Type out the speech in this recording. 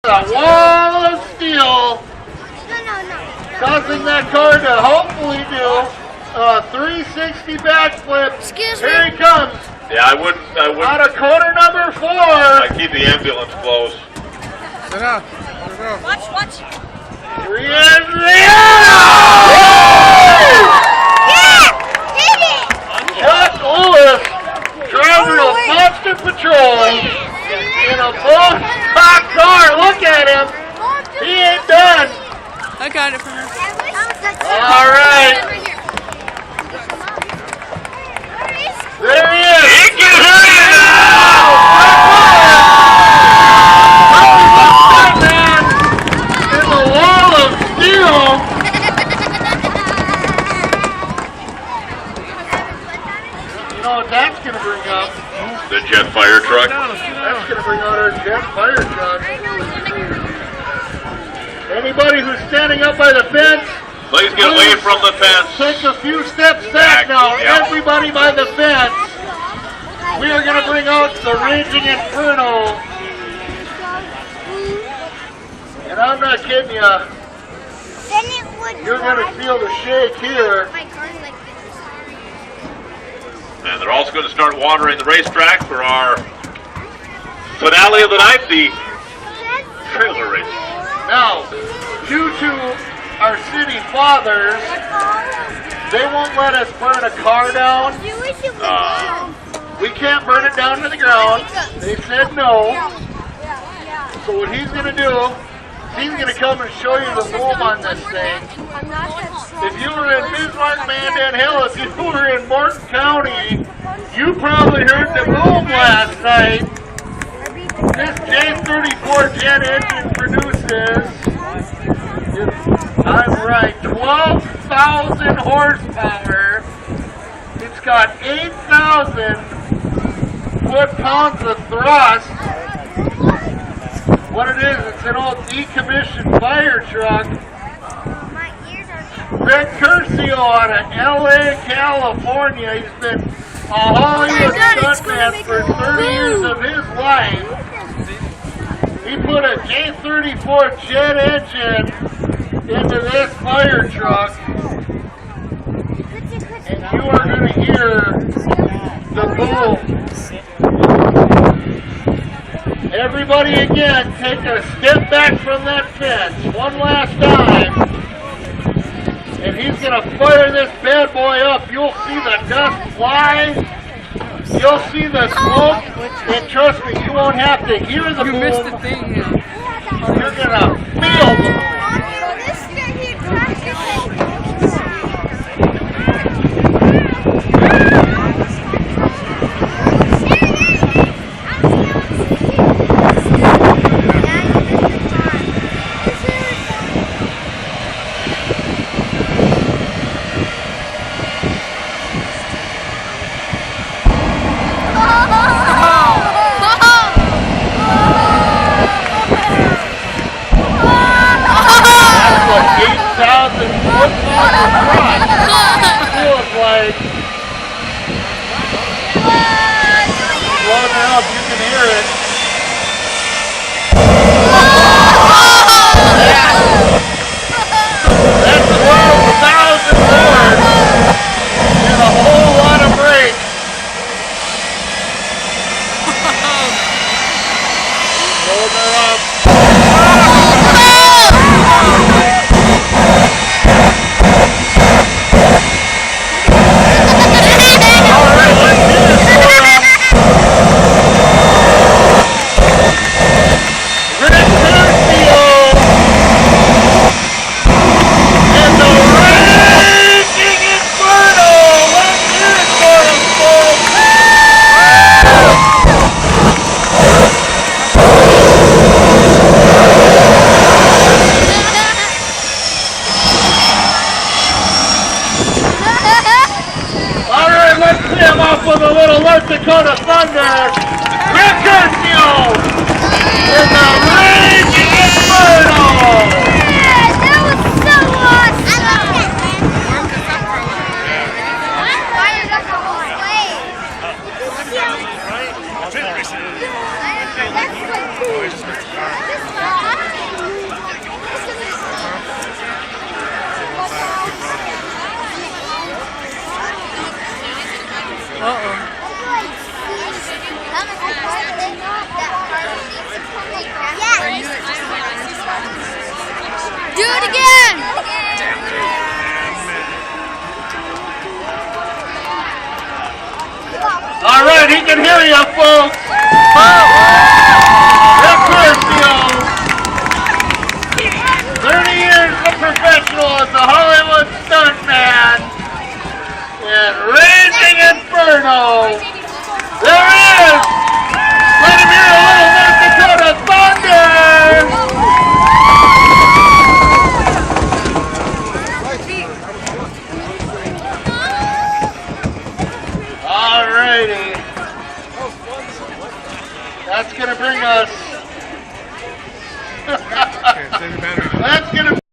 A wall of steel, causing that car to hopefully do a 360 backflip. Excuse me. Here he comes. Yeah, I wouldn't. Out of corner number 4. I keep the ambulance close. Sit down. Watch. Here he is. Hit it! Chuck Lewis, driver of Monster Patrol, in a full stock car. Look at him. He ain't done. I got it from her. All right. There he is. He can hit it Man in the wall of steel. You know what that's going to bring up? The jet fire truck. That's going to bring out our jet fire truck. Anybody who's standing up by the fence, Please get away from the fence. take a few steps back now. Yep. Everybody by the fence. We are going to bring out the Raging Inferno. And I'm not kidding you. You're going to feel the shake here. And they're also going to start watering the racetrack for our finale of the night, the trailer race. Now, due to our city fathers, they won't let us burn a car down. We can't burn it down to the ground. They said no. So what he's going to do, he's going to come and show you the boom on this thing. If you were in Bismarck, Mandan Hill, if you were in Morton County, you probably heard the boom last night. This J34 jet engine produces, I'm right, 12,000 horsepower. It's got 8,000 foot-pounds of thrust. What it is, it's an old decommissioned fire truck. Greg Curcio out of LA, California. He's been a Hollywood stuntman for 30 years of his life. He put a J34 jet engine into this fire truck. And you are going to hear the boom. Everybody again, take a step back from that fence one last time. And he's going to fire this bad boy up. You'll see the dust fly. You'll see the smoke. And trust me, you won't have to hear the boom. You missed the thing. You're going to feel the boom. right, he can hear you, folks. Rick Curcio, 30 years of professional as a Hollywood stuntman in Raging Inferno. There he is. Let him hear a little North Dakota thunder. Alrighty. That's going to bring us. Okay, save your battery. That's going to